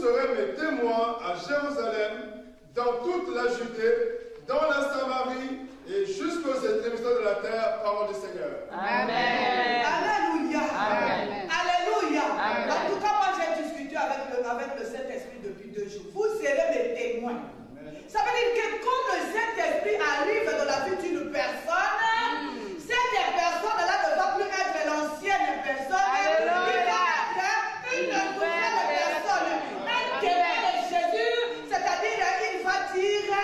serez mes témoins à Jérusalem, dans toute la Judée, dans la Samarie et jusqu'aux extrémités de la terre, parole du Seigneur. Amen. Alléluia. Amen. Alléluia. Amen. En tout cas, moi j'ai discuté avec le Saint-Esprit depuis 2 jours. Vous serez mes témoins. Ça veut dire que quand le Saint-Esprit arrive dans la vie d'une personne, cette personne-là ne va plus être l'ancienne personne. Alléluia. Il va être une nouvelle personne. Un témoin de Jésus, c'est-à-dire il va dire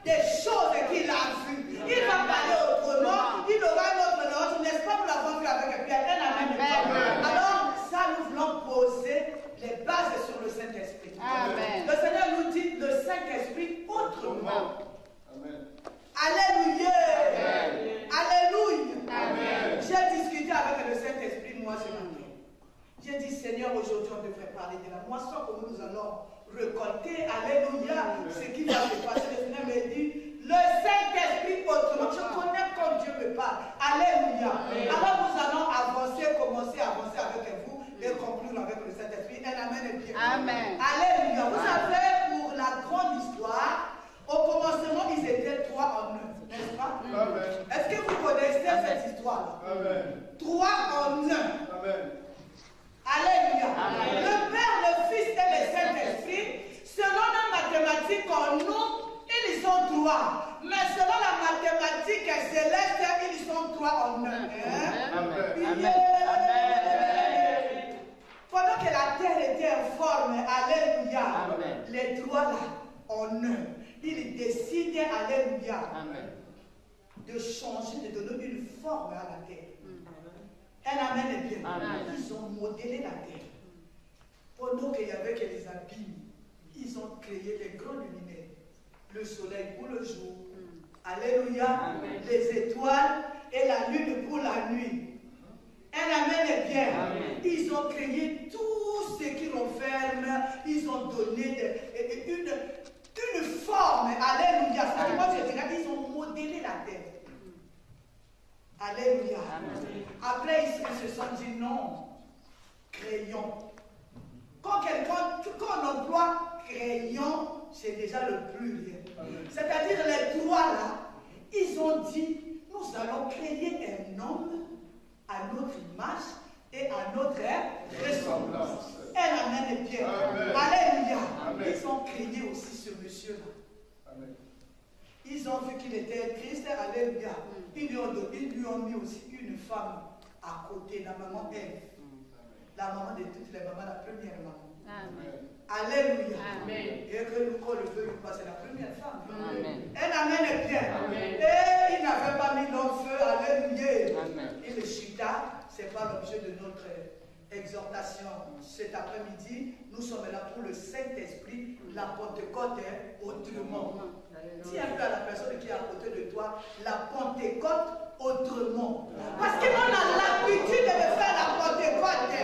des choses qu'il a vues. Il va parler autrement. Il aura un autre nom. N'est-ce pas, nous l'avons vu avec Pierre. Amen. Alors, ça, nous voulons poser les bases sur le Saint-Esprit. Amen. Le Seigneur nous dit le Saint-Esprit autrement. Amen. Alléluia. Amen. Alléluia. Amen. J'ai discuté avec le Saint-Esprit, moi, ce matin. J'ai dit, Seigneur, aujourd'hui, on devrait parler de la moisson que nous allons récolter. Alléluia. Ce qui va se passer, le Seigneur me dit, le Saint-Esprit autrement. Je connais quand Dieu me parle. Alléluia. Alors, nous allons commencer à avancer avec vous et conclure avec le Saint-Esprit. Un amen et bien. Amen. Alléluia. Vous savez, pour la grande histoire, au commencement, ils étaient 3 en 1, n'est-ce pas? Amen. Est-ce que vous connaissez cette histoire-là? Amen. 3 en 1. Amen. Alléluia. Amen. Le Père, le Fils et le Saint-Esprit, selon la mathématique en nous, ils sont 3. Mais selon la mathématique céleste, ils sont 3 en 1. Amen. Pendant que la terre était informe, alléluia, Amen. les 3 là, en 1, ils décidaient, alléluia, Amen. de changer, de donner une forme à la terre. Un amen est bien. Amen. Ils ont modélé la terre. Pendant qu'il y avait que les abîmes, ils ont créé les grands luminaires. Le soleil pour le jour. Alléluia. Amen. Les étoiles et la lune pour la nuit. Un amen est bien. Amen. Ils ont créé tout ce qui renferme. Ils ont donné une forme. Alléluia. C'est moi je dirais, ils ont modélé la terre. Alléluia. Amen. Après, ils se sont dit non, créons. Quand on emploie créons, c'est déjà le pluriel. C'est-à-dire les 3 là, ils ont dit, nous allons créer un homme à notre image et à notre ressemblance. Elle amène bien. Amen. Alléluia. Amen. Ils ont créé aussi ce monsieur-là. Amen. Ils ont vu qu'il était triste, alléluia. Ils lui ont mis aussi une femme à côté, la maman Ève. La maman de toutes les mamans, la première maman. Amen. Alléluia. Amen. Et que nous, qu'on le veut ou pas, c'est la première femme. Amen. Elle amène bien. Amen. Et il n'avait pas mis dans le feu, alléluia. Amen. Et le chita, ce n'est pas l'objet de notre exhortation cet après-midi. Nous sommes là pour le Saint-Esprit, la Pentecôte autrement. Dis un peu à la personne qui est à côté de toi, la Pentecôte autrement. Parce qu'on a l'habitude de faire la Pentecôte.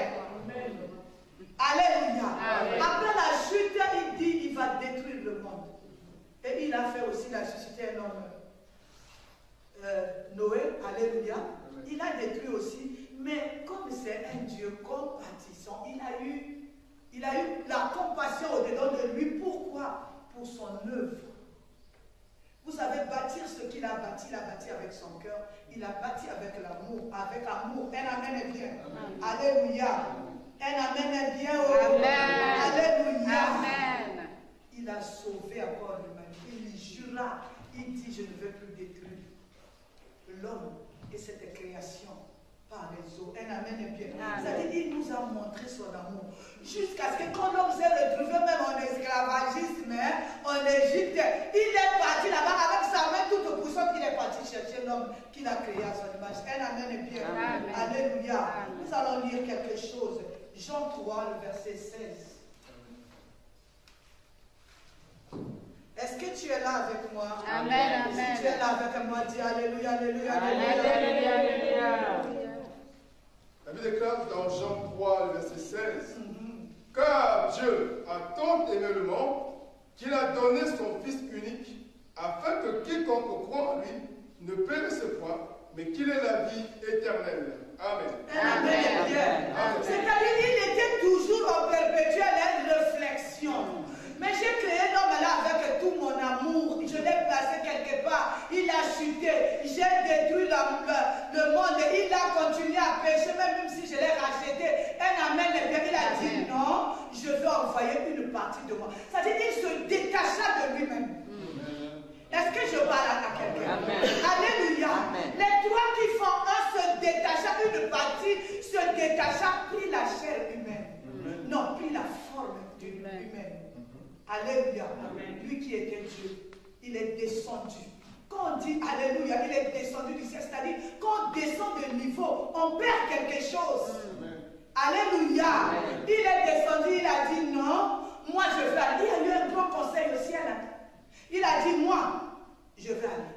Alléluia. Amen. Après la chute, il dit il va détruire le monde. Et il a fait aussi, il a suscité un homme, Noé, alléluia. Il a détruit aussi, mais comme c'est un Dieu compatissant, il a eu la compassion au-dedans de lui. Pourquoi? Pour son œuvre. Vous savez, bâtir ce qu'il a bâti avec son cœur, il a bâti avec l'amour, Un amen est bien. Alléluia. Un amen est bien. Amen. Alléluia. Amen. Il a sauvé encore l'humanité. Il jura, il dit, je ne veux plus détruire l'homme et cette création par les eaux. Un amen est bien. C'est-à-dire, il nous a montré son amour. Jusqu'à ce que quand l'homme s'est retrouvé même en esclavagisme, en Égypte, il est parti là-bas avec sa main toute puissante, il est parti chercher l'homme qu'il a créé à son image. Un amen est bien. Amen. Alléluia. Amen. Nous allons lire quelque chose. Jean 3, le verset 16. Est-ce que tu es là avec moi? Amen, Si amen. tu es là avec moi, dis Alléluia, Alléluia, Alléluia. Alléluia, alléluia. La Bible déclare dans Jean 3, le verset 16, car Dieu a tant aimé le monde qu'il a donné son Fils unique, afin que quiconque croit en lui ne périsse point, mais qu'il ait la vie éternelle. Amen. Amen. Amen. C'est-à-dire qu'il était toujours en perpétuelle réflexion. envoyé une partie de moi. C'est-à-dire qu'il se détacha de lui-même. Est-ce que je parle à quelqu'un? Alléluia. Les trois qui font un se détacha, une partie se détacha, prit la chair humaine. Non, prit la forme humaine. Alléluia. Lui qui était Dieu, il est descendu. Quand on dit Alléluia, il est descendu du ciel, c'est-à-dire quand on descend de niveau, on perd quelque chose. Alléluia. Il est descendu, il a dit non, moi je vais aller. Il y a eu un grand conseil au ciel. Il a dit moi, je vais aller.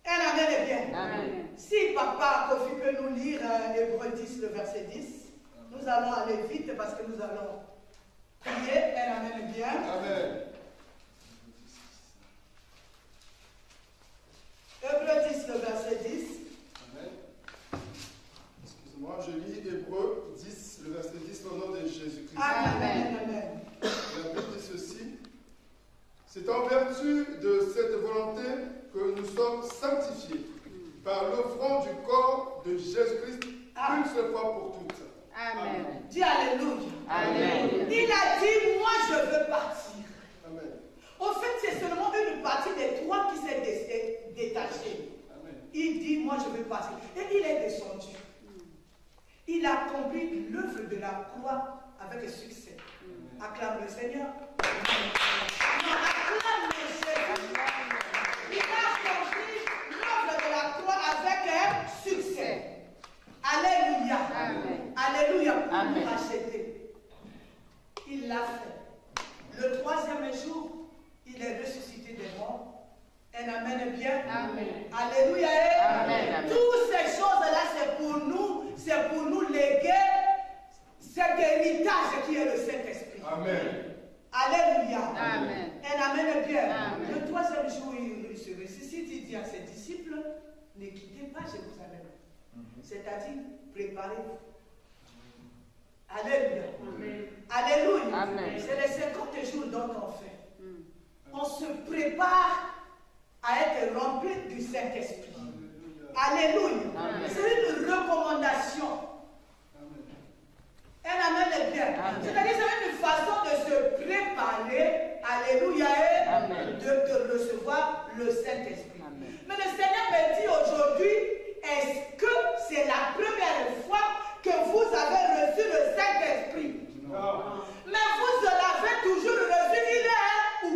Un amen est bien. Amen. Si papa Kofi peut nous lire Hébreux 10, le verset 10, nous allons aller vite parce que nous allons prier. Un amen est bien. Amen. Hébreux 10, le verset 10. Amen. Excuse-moi, je lis Hébreux 10, le verset 10 au nom de Jésus-Christ. Amen. Amen. La Bible dit ceci. C'est en vertu de cette volonté que nous sommes sanctifiés par l'offrande du corps de Jésus-Christ une seule fois pour toutes. Amen. Dis Alléluia. Amen. Il a dit, moi je veux partir. Amen. Au fait, c'est seulement une partie des trois qui s'est détachée. Amen. Il dit, moi je veux partir. Et il est descendu. Il a accompli l'œuvre de la croix avec succès. Acclame le Seigneur. Non, acclame le Seigneur. Il a accompli l'œuvre de la croix avec succès. Alléluia. Amen. Alléluia pour nous racheter. Il l'a fait. Le troisième jour, il est ressuscité des morts. Un amen bien. Amen. Alléluia. Amen. Toutes ces choses-là, c'est pour nous léguer cet héritage qui est le Saint-Esprit. Amen. Alléluia. Amen. Un amen bien. Amen. Le troisième jour, il se ressuscite. Il dit à ses disciples, ne quittez pas Jérusalem. C'est-à-dire, préparez-vous. Alléluia. Amen. Alléluia. Amen. C'est les 50 jours dont on fait. On se prépare à être rempli du Saint-Esprit. Alléluia. C'est une recommandation. Un amen est bien. C'est-à-dire c'est une façon de se préparer, alléluia, de recevoir le Saint-Esprit. Mais le Seigneur me dit aujourd'hui, est-ce que c'est la première fois que vous avez reçu le Saint-Esprit? Mais vous l'avez toujours reçu, il est où?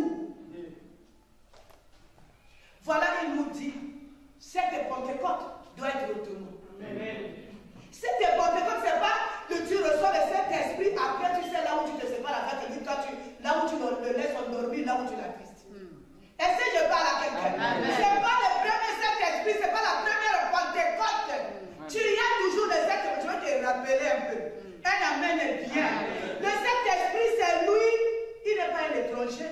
Voilà, il nous dit, cette Pentecôte doit être retenue. Cette Pentecôte, c'est pas que tu reçois le Saint-Esprit, après tu sais là où tu te sépares avec lui, toi là où tu le laisses endormir, là où tu l'attristes. Est-ce que je parle à quelqu'un? C'est pas le premier Saint-Esprit, c'est pas la première Pentecôte. Tu y as toujours le Saint-Esprit, tu vas te rappeler un peu. Un amen est bien. Le Saint-Esprit, c'est lui, il n'est pas un étranger.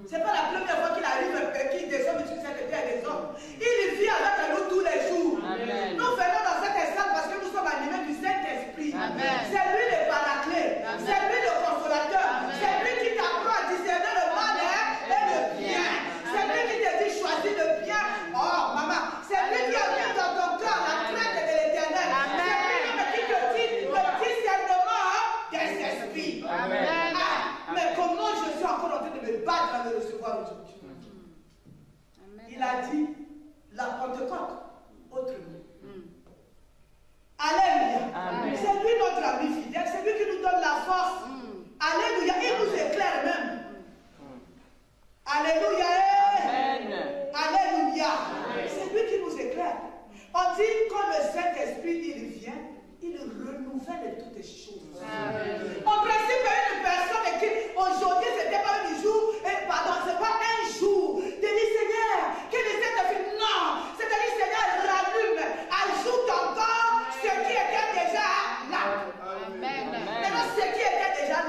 C'est pas la première fois qu'il arrive, qu'il descend sur cette terre des hommes. Il vit avec nous tous les jours. Amen. Nous venons dans cette salle parce que nous sommes animés du Saint-Esprit. C'est lui le paraclet. C'est lui le consolateur. C'est lui qui t'apprend à discerner le mal et le bien. C'est lui qui te dit choisis le bien. Oh, maman, c'est lui qui a mis dans ton cœur la crainte de l'Éternel. C'est lui qui te dit le discernement des esprits. Amen. Mais comment je suis encore en train de me battre à le recevoir aujourd'hui? Il a dit la Pentecôte autrement. Alléluia. C'est lui notre ami fidèle, c'est lui qui nous donne la force. Alléluia. Il nous éclaire même. Alléluia. Alléluia. C'est lui qui nous éclaire. On dit quand le Saint-Esprit il vient, il renouvelle toutes les choses. En principe, une personne qui aujourd'hui c'était pas un jour, c'est pas un jour. De dire Seigneur, que le Saint-Esprit, non, c'est-à-dire Seigneur, rallume, ajoute encore ce qui était déjà là. Maintenant, ce qui était déjà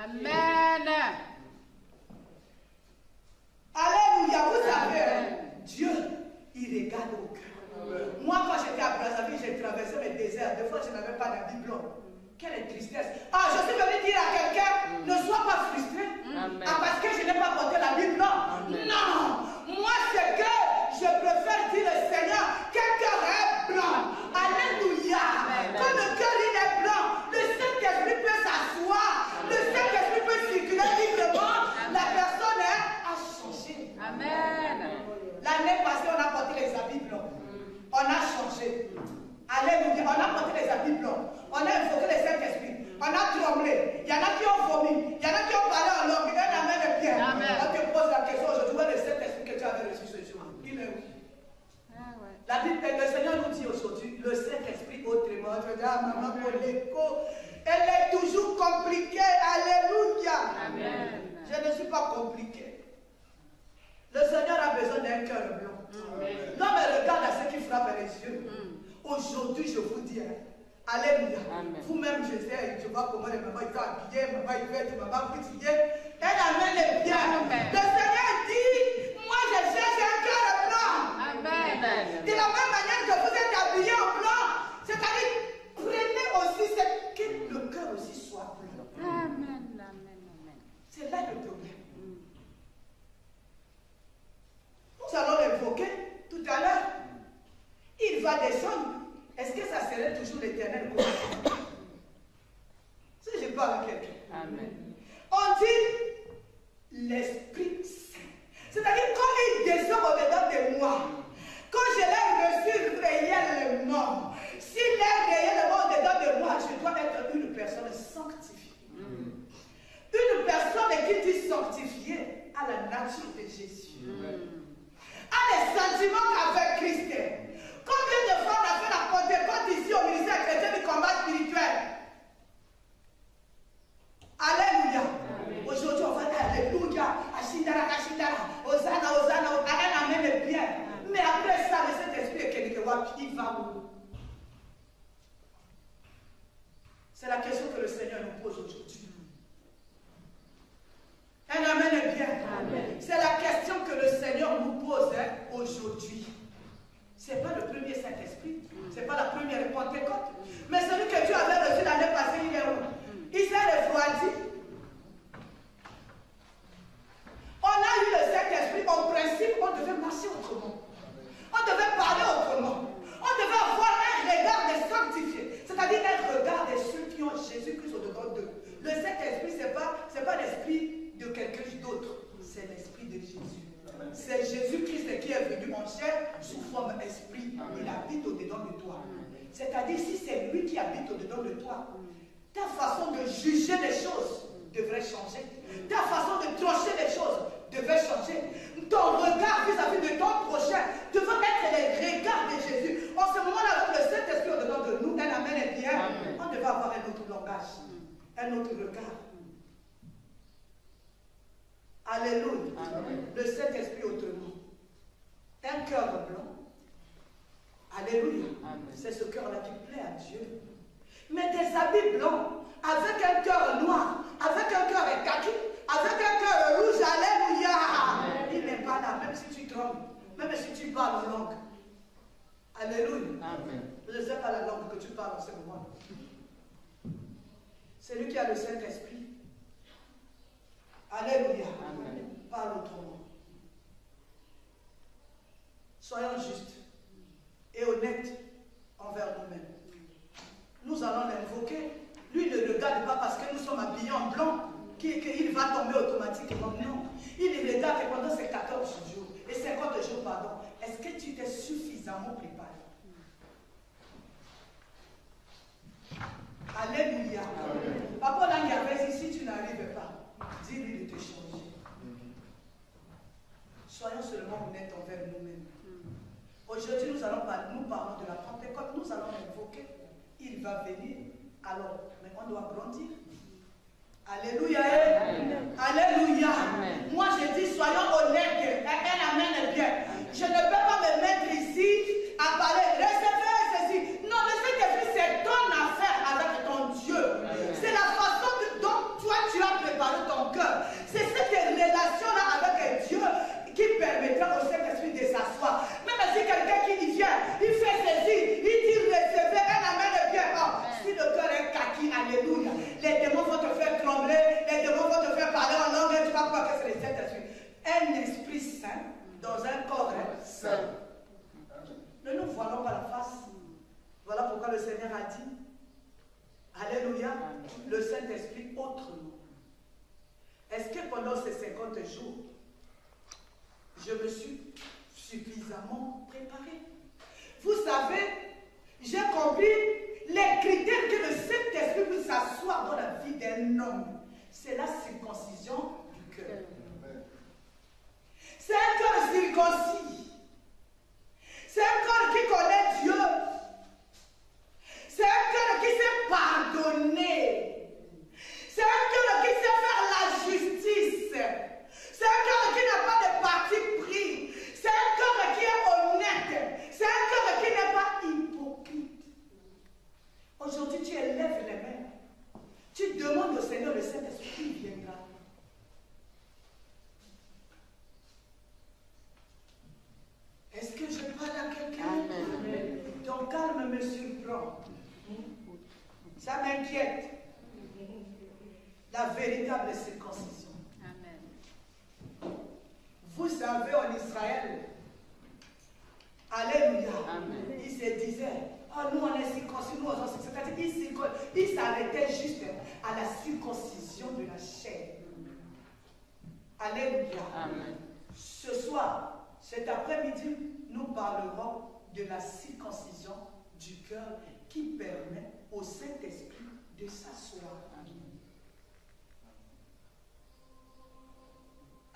Amen. Alléluia. Vous savez, Dieu, il regarde au cœur. Moi, quand j'étais à Brazzaville, j'ai traversé le désert. Des fois, je n'avais pas la Bible. Quelle tristesse. Ah, je suis venu dire à quelqu'un, ne sois pas frustré. Ah, parce que je n'ai pas porté la Bible. Non. Moi, c'est que je préfère dire au Seigneur, quel cœur est blanc. Alléluia. Quand le cœur il est blanc, le Saint-Esprit peut s'asseoir. Le Saint-Esprit peut circuler librement. La personne a changé. Amen. L'année passée, on a porté les habits blancs. On a changé. Alléluia. On a porté les habits blancs. On a invoqué le Saint-Esprit. On a tremblé. Il y en a qui ont vomi. Il y en a qui ont parlé en langue. Il y en a même les pierres. On te pose la question aujourd'hui, où est le Saint-Esprit que tu avais reçu ce jour? Il est où? La Bible, le Seigneur nous dit aujourd'hui, le Saint-Esprit autrement. Je dis, ah, maman, l'écho, elle est toujours compliquée. Alléluia. Amen. Je ne suis pas compliquée. Le Seigneur a besoin d'un cœur blanc. Non, mais regarde à ce qui frappe les yeux. Aujourd'hui, je vous dis, alléluia. Vous-même, je sais, je vois comment les mamans ils sont habillées, maman ils fêtent, maman boutillée. Elle amène les biens. Le Seigneur dit, moi je cherche un cœur blanc. Amen. De la même manière que vous êtes habillés en blanc, c'est-à-dire, prenez aussi que le cœur aussi soit blanc. Amen. Amen. C'est là le problème. Nous allons l'évoquer tout à l'heure. Il va descendre. Est-ce que ça serait toujours l'Éternel? Si je parle à quelqu'un. Amen. On dit l'Esprit Saint. C'est-à-dire quand il descend au-dedans de moi, quand je l'ai reçu réellement, s'il est réellement au-dedans de moi, je dois être une personne sanctifiée. Une personne qui dit sanctifiée à la nature de Jésus. A les sentiments qu'avec Christ. Combien de fois on a fait la Pentecôte ici au ministère chrétien du combat spirituel? Alléluia. Aujourd'hui on va dire Alléluia. Ashindara, Ashindara. Hosanna, Hosanna. On amène bien. Mais après ça, le Saint-Esprit est quelque part, il va où? C'est la question que le Seigneur nous pose aujourd'hui. Elle amène bien. C'est la question que le Seigneur nous pose aujourd'hui. Ce n'est pas le premier Saint-Esprit. Ce n'est pas la première Pentecôte. Mais celui que Dieu avait reçu l'année passée, il est où? Il s'est refroidi. On a eu le Saint-Esprit. En principe, on devait marcher autrement. On devait parler autrement. On devait avoir un regard des sanctifiés. C'est-à-dire un regard de ceux qui ont Jésus-Christ au-dedans d'eux. Le Saint-Esprit, ce n'est pas l'esprit de quelqu'un d'autre. C'est l'esprit de Jésus. C'est Jésus-Christ qui est venu en chair sous forme esprit. Il habite au-dedans de toi. C'est-à-dire, si c'est lui qui habite au-dedans de toi, ta façon de juger les choses devrait changer. Ta façon de trancher les choses devrait changer. Ton regard vis-à-vis de ton prochain devrait être les regards de Jésus. En ce moment-là, avec le Saint-Esprit au-dedans de nous, un amen est bien. On devait avoir un autre langage, un autre regard. Alléluia. Le Saint-Esprit autrement. Un cœur blanc. Alléluia. C'est ce cœur-là qui plaît à Dieu. Mais des habits blancs, avec un cœur noir, avec un cœur kaki, avec un cœur rouge, alléluia. Il n'est pas là, même si tu trembles, même si tu parles en langue. Alléluia. Je ne sais pas la langue que tu parles en ce moment. C'est lui qui a le Saint-Esprit. Alléluia. Parle autrement. Soyons justes et honnêtes envers nous-mêmes. Nous allons l'invoquer. Lui ne regarde pas parce que nous sommes habillés en blanc qu'il va tomber automatiquement. Non. Il regarde que pendant ces 14 jours et 50 jours, pardon, est-ce que tu t'es suffisamment préparé? Alléluia. Papa Langarvez, si tu n'arrives pas, dis-lui de te changer. Soyons seulement honnêtes envers nous-mêmes. Aujourd'hui, nous parlons de la Pentecôte, nous allons l'invoquer. Il va venir, alors, mais on doit grandir. Alléluia. Alléluia. Moi, je dis, soyons honnêtes. Un amen est bien. Je ne peux pas me mettre ici à parler, recevez ceci. Non, le Saint-Esprit, c'est ton affaire avec ton Dieu. C'est la façon dont toi tu as préparé vois la face. Voilà pourquoi le Seigneur a dit, alléluia, le Saint-Esprit autrement. Est-ce que pendant ces 50 jours, je me suis suffisamment préparé? Vous savez, j'ai compris les critères que le Saint-Esprit puisse s'asseoir dans la vie d'un homme. C'est la circoncision du cœur. C'est un cœur circoncis. C'est un cœur qui connaît Dieu. C'est un cœur qui sait pardonner. C'est un cœur qui sait faire la justice. C'est un cœur qui n'a pas de parti pris. C'est un cœur qui est honnête. C'est un cœur qui n'est pas hypocrite. Aujourd'hui, tu élèves les mains. Tu demandes au Seigneur, le Saint-Esprit, il viendra. Est-ce que je parle à quelqu'un? Ton calme me surprend. Ça m'inquiète. La véritable circoncision. Amen. Vous savez, en Israël, alléluia, ils se disaient, oh, nous on est circoncis, nous on est circoncis. C'est-à-dire qu'ils s'arrêtaient juste à la circoncision de la chair. Alléluia. Amen. Ce soir, cet après-midi, nous parlerons de la circoncision du cœur qui permet au Saint-Esprit de s'asseoir.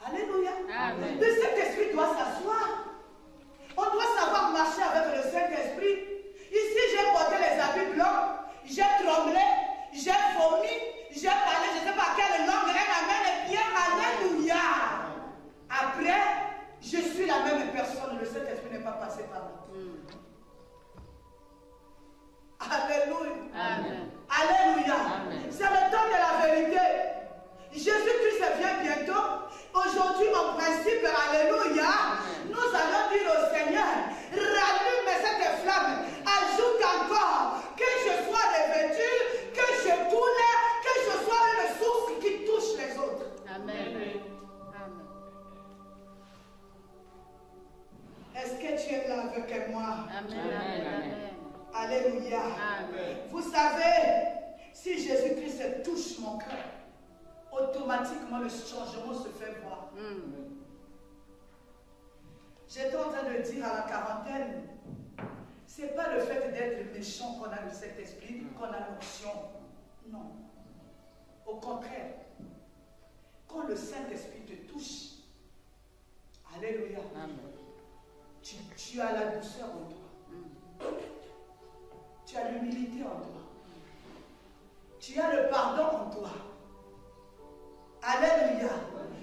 Alléluia. Amen. Le Saint-Esprit doit s'asseoir. On doit savoir marcher avec le Saint-Esprit. Ici, j'ai porté les habits blancs, j'ai tremblé, j'ai vomi, j'ai parlé, je ne sais pas quelle langue, amen, et bien, alléluia. Après, je suis la même personne, le Saint-Esprit n'est pas passé par là. Alléluia. Amen. Alléluia. Amen. C'est le temps de la vérité. Jésus-Christ vient bientôt. Aujourd'hui, mon principe, alléluia, nous allons dire au Seigneur, rallume cette flamme, ajoute encore que je sois revêtu, que je coule, que je sois une source qui touche les autres. Amen. Amen. Est-ce que tu es là avec moi? Amen. Amen. Alléluia. Amen. Vous savez, si Jésus-Christ touche mon cœur, automatiquement le changement se fait voir. J'étais en train de dire à la quarantaine, c'est pas le fait d'être méchant qu'on a le Saint-Esprit, qu'on a l'onction. Non. Au contraire, quand le Saint-Esprit te touche, alléluia, tu as la douceur en toi. Tu as l'humilité en toi. Tu as le pardon en toi. Alléluia.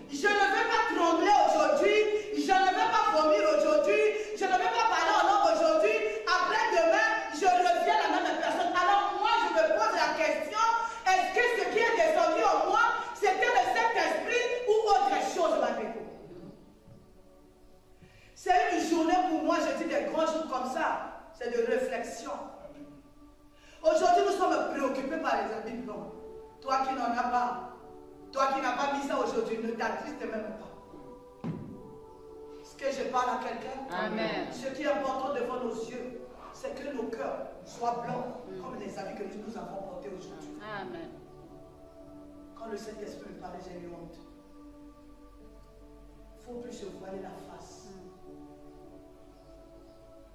Je ne vais pas trembler aujourd'hui. Je ne vais pas vomir aujourd'hui. Je ne vais pas parler en langue aujourd'hui. Après demain, je reviens la même personne. Alors moi, je me pose la question, est-ce que ce qui est descendu en moi, c'était le Saint-Esprit ou autre chose, ma déco? C'est une journée pour moi, je dis des grands jours comme ça. C'est de réflexion. Aujourd'hui, nous sommes préoccupés par les habits blancs. Toi qui n'en as pas. Toi qui n'as pas mis ça aujourd'hui, ne t'attriste même pas. Est-ce que je parle à quelqu'un? Amen. Ce qui est important devant nos yeux, c'est que nos cœurs soient blancs, comme les habits que nous avons portés aujourd'hui. Amen. Quand le Saint-Esprit me parlait, j'ai eu honte. Il ne faut plus se voiler la face.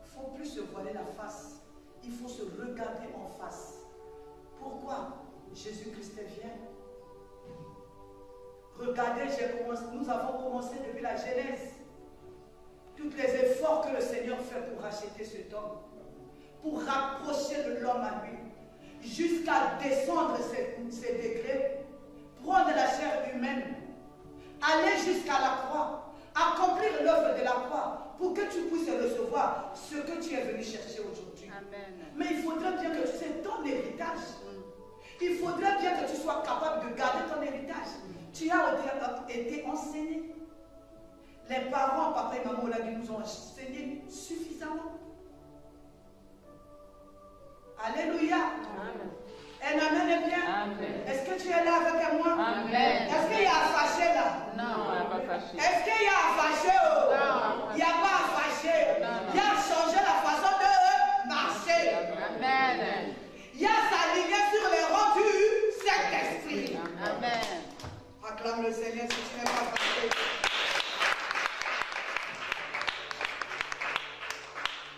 Il ne faut plus se voiler la face. Il faut se regarder en face. Pourquoi? Jésus-Christ vient. Regardez, nous avons commencé depuis la Genèse. Tous les efforts que le Seigneur fait pour racheter cet homme, pour rapprocher l'homme à lui, jusqu'à descendre ses degrés, prendre la chair humaine, aller jusqu'à la croix, accomplir l'œuvre de la croix, pour que tu puisses recevoir ce que tu es venu chercher aujourd'hui. Mais il faudrait bien que tu sais ton héritage. Il faudrait bien que tu sois capable de garder ton héritage. Tu as été enseigné. Les parents, papa et maman, nous ont enseigné suffisamment. Alléluia. Un amen est bien. Est-ce que tu es là avec moi? Amen. Est-ce qu'il y a à fâcher là? Non, on n'a pas fâché. Est-ce qu'il y a à fâcher? Oh? Non. Il n'y a pas à fâcher. Non. Il y a à changer la façon de Acclame le Seigneur si tu n'es pas parfait.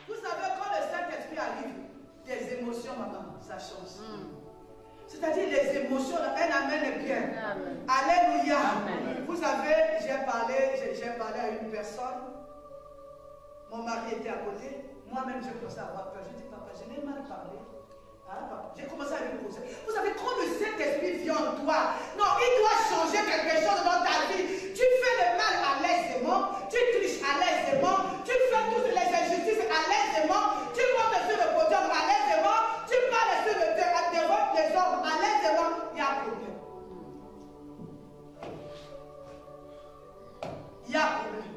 Vous savez, quand le Saint-Esprit arrive, des émotions, maman, ça change. C'est-à-dire les émotions, un amen est bien. Amen. Alléluia. Amen. Vous savez, j'ai parlé à une personne. Mon mari était à côté. Moi-même, j'ai commencé à avoir peur. Je dis, papa, je n'ai mal parlé. Hein, papa? J'ai commencé à lui poser. Vous savez, quand le Saint-Esprit vient en toi, non, il doit changer quelque chose dans ta vie. Tu fais le mal à l'aisément, tu triches à l'aisément, tu fais toutes les injustices à l'aisément, tu montes sur le podium à l'aisément, tu parles sur le terrain devant les hommes à l'aisément, il y a un problème. Il y a un problème.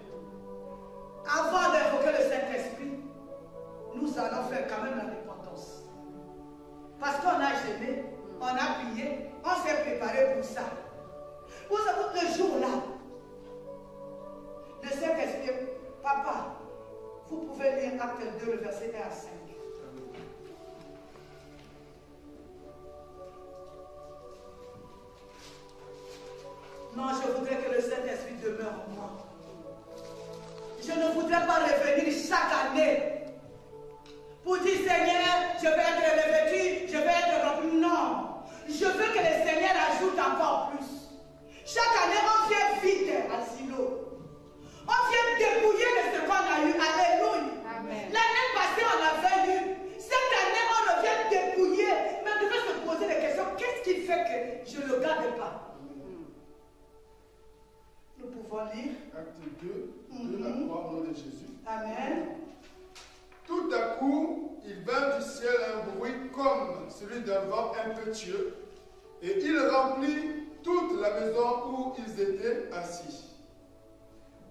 Avant d'invoquer le Saint-Esprit, nous allons faire quand même la dépendance. Parce qu'on a gêné, on a prié, on s'est préparé pour ça. Vous savez, le jour-là, le Saint-Esprit, papa, vous pouvez lire Acte 2, le verset 1 à 5. Non, je voudrais que le Saint-Esprit demeure en moi. Je ne voudrais pas revenir chaque année pour dire, Seigneur, je vais être revêtu, je vais être rempli. Non. Je veux que le Seigneur ajoute encore plus. Chaque année, on vient vite à Silo. On vient dépouiller de ce qu'on a eu. Alléluia. L'année passée, on avait eu. Cette année, on revient dépouiller. Mais on devait se poser des questions. Qu'est-ce qui fait que je ne le garde pas? Nous pouvons lire. Acte 2, 2 à 3, au nom de Jésus. Amen. Tout à coup, il vint du ciel un bruit comme celui d'un vent impétueux, et il remplit toute la maison où ils étaient assis.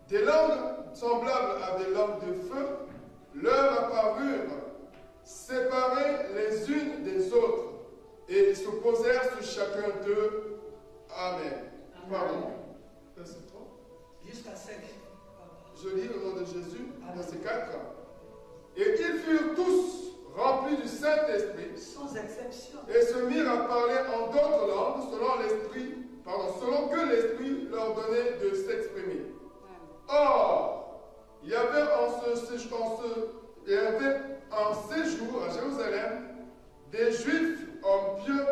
Des langues semblables à des langues de feu leur apparurent, séparées les unes des autres, et ils se posèrent sur chacun d'eux. Amen. Pardon. Verset 3. Jusqu'à 5. Je lis au nom de Jésus, verset 4. Et ils furent tous remplis du Saint-Esprit, sans exception, et se mirent à parler en d'autres langues selon que l'Esprit leur donnait de s'exprimer. Or, il y avait en séjour à Jérusalem des Juifs, hommes pieux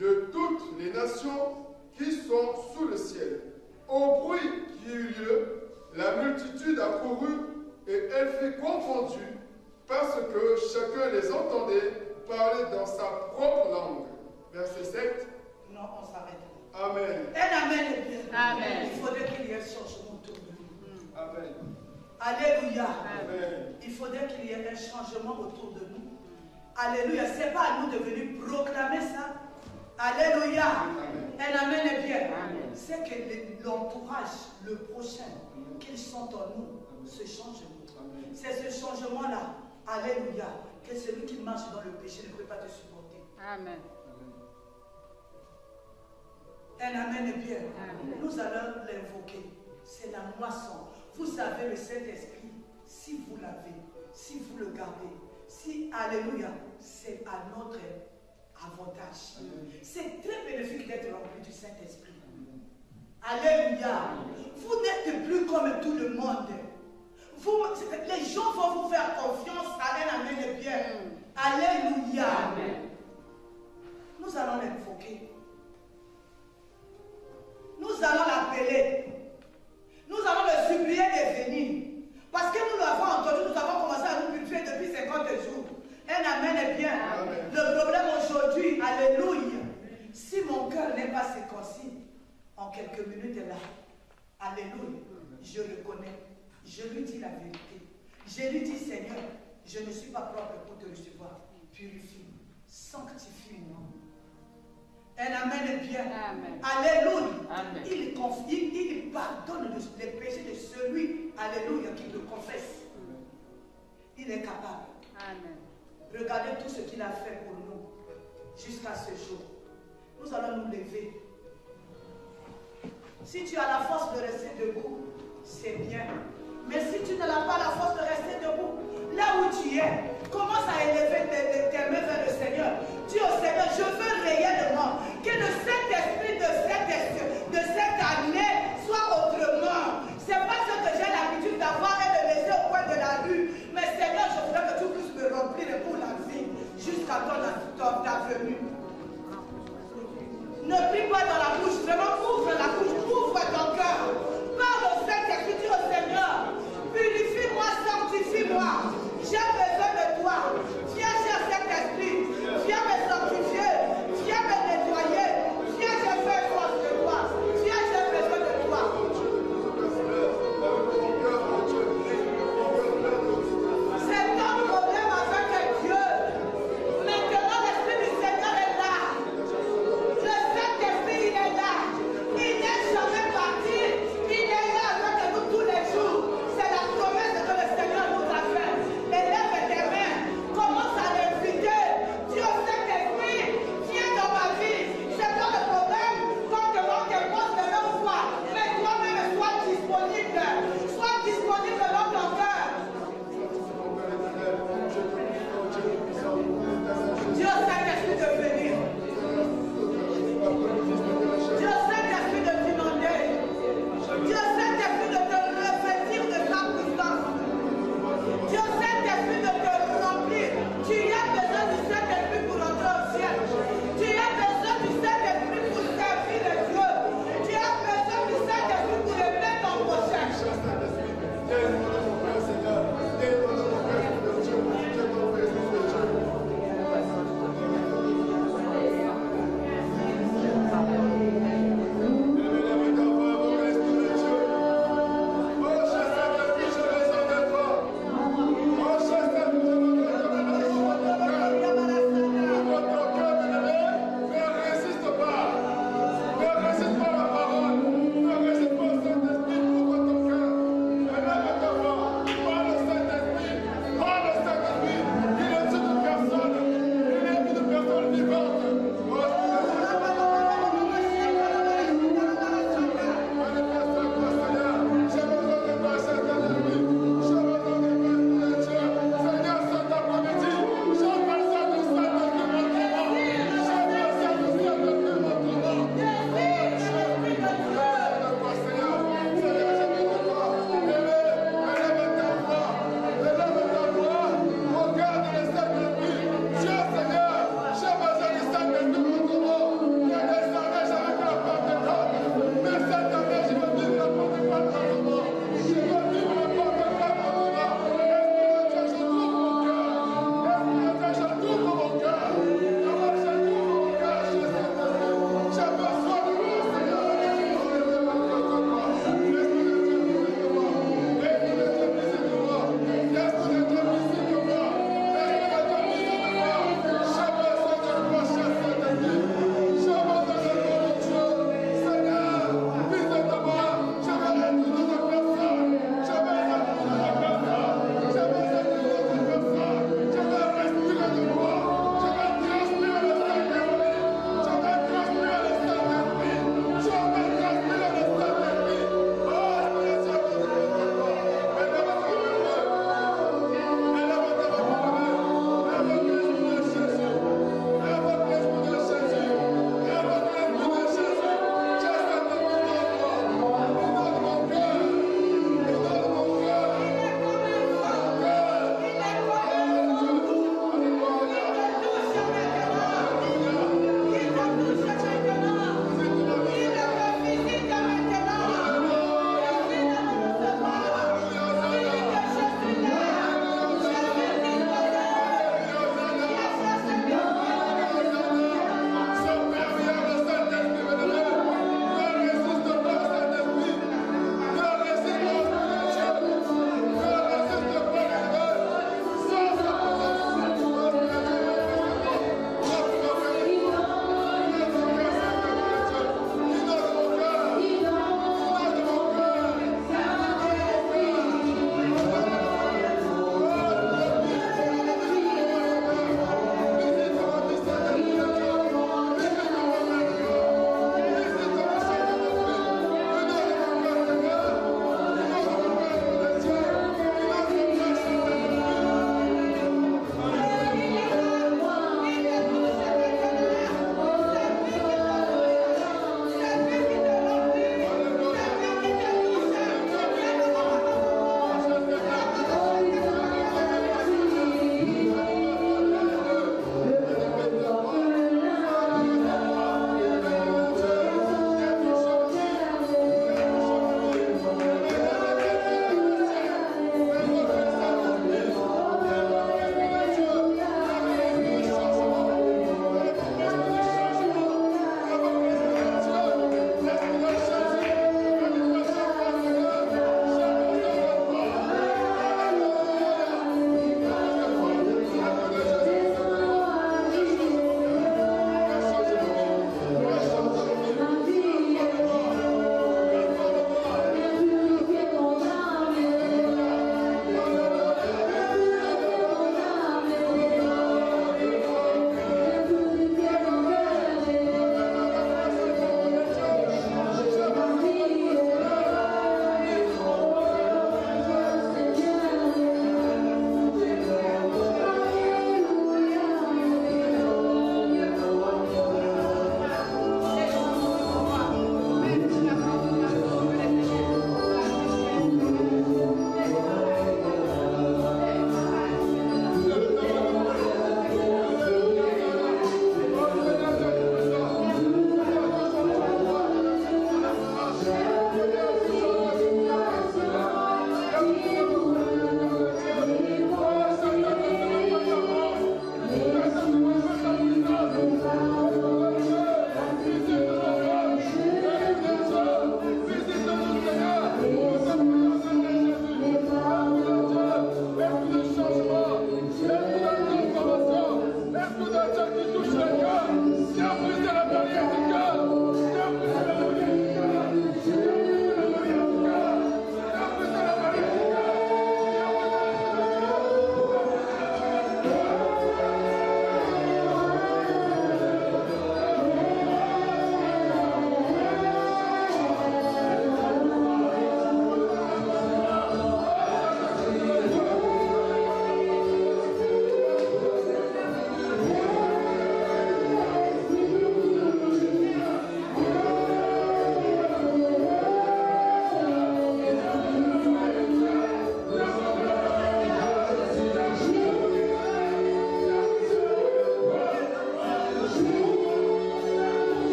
de toutes les nations qui sont sous le ciel. Au bruit qui eut lieu, la multitude accourut et elle fut confondue parce que chacun les entendait parler dans sa propre langue. Verset 7. Non, on s'arrête. Amen. Un amen est bien. Amen. Il faudrait qu'il y ait un changement autour de nous. Amen. Alléluia. Amen. Il faudrait qu'il y ait un changement autour de nous. Alléluia. Ce n'est pas à nous de venir proclamer ça. Alléluia. Amen. Un amen est bien. Amen. C'est que l'entourage, le prochain, qu'ils sont en nous, ce changement. C'est ce changement-là. Alléluia. Que celui qui marche dans le péché ne peut pas te supporter. Amen. Un amen est bien. Amen. Nous allons l'invoquer. C'est la moisson. Vous savez, le Saint-Esprit, si vous l'avez, si vous le gardez, si, alléluia, c'est à notre avantage. C'est très bénéfique d'être rempli du Saint-Esprit. Alléluia. Vous n'êtes plus comme tout le monde. Les gens vont vous faire confiance. Amen, amen, bien. Alléluia. Amen. Nous allons l'invoquer. Nous allons l'appeler. Nous allons le supplier de venir. Parce que nous l'avons entendu, nous avons commencé à nous purifier depuis 50 jours. Un amen est bien. Amen. Le problème aujourd'hui, alléluia. Si mon cœur n'est pas circoncis, en quelques minutes là, alléluia, je le connais. Je lui dis la vérité. Je lui dis, Seigneur, je ne suis pas propre pour te recevoir. Purifie, sanctifie-moi. Un amen est bien. Amen. Alléluia. Amen. Il pardonne les péchés de celui, alléluia, qui le confesse. Il est capable. Amen. Regardez tout ce qu'il a fait pour nous jusqu'à ce jour. Nous allons nous lever. Si tu as la force de rester debout, c'est bien. Mais si tu n'as pas la force de rester debout, là où tu es, commence à élever tes mains vers le Seigneur. Dis au Seigneur, je veux réellement que le Saint-Esprit de cette année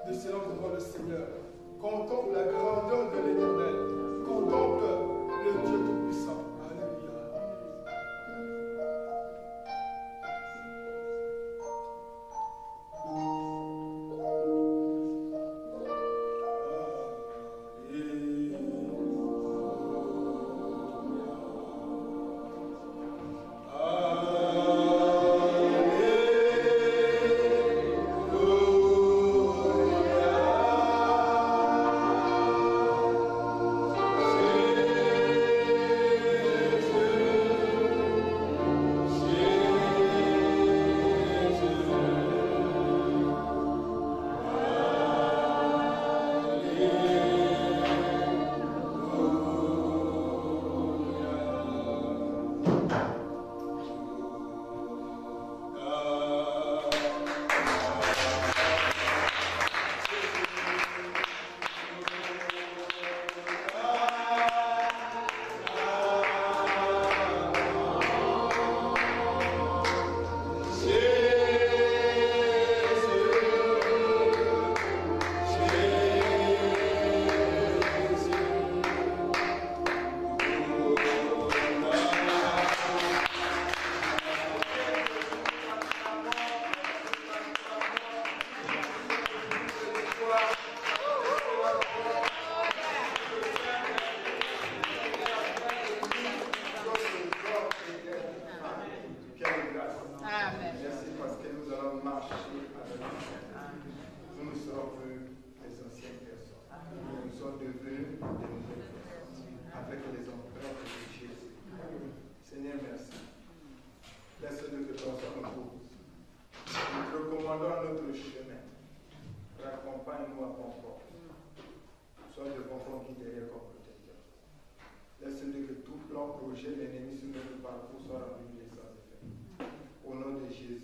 de silence devant le Seigneur. Contemple la grandeur de l'Éternel. Contemple le Dieu Tout-Puissant. Alléluia. L'ennemi sur notre parcours soit rendu sans effet. Au nom de Jésus,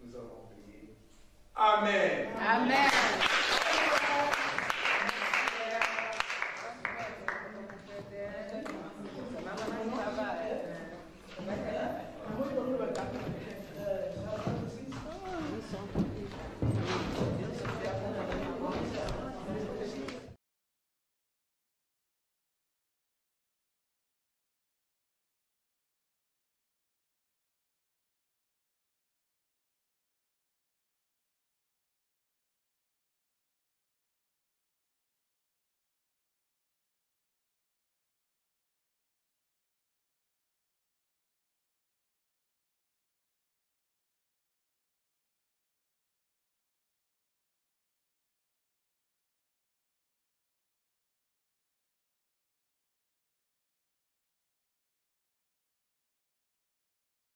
nous avons prié. Amen. Amen.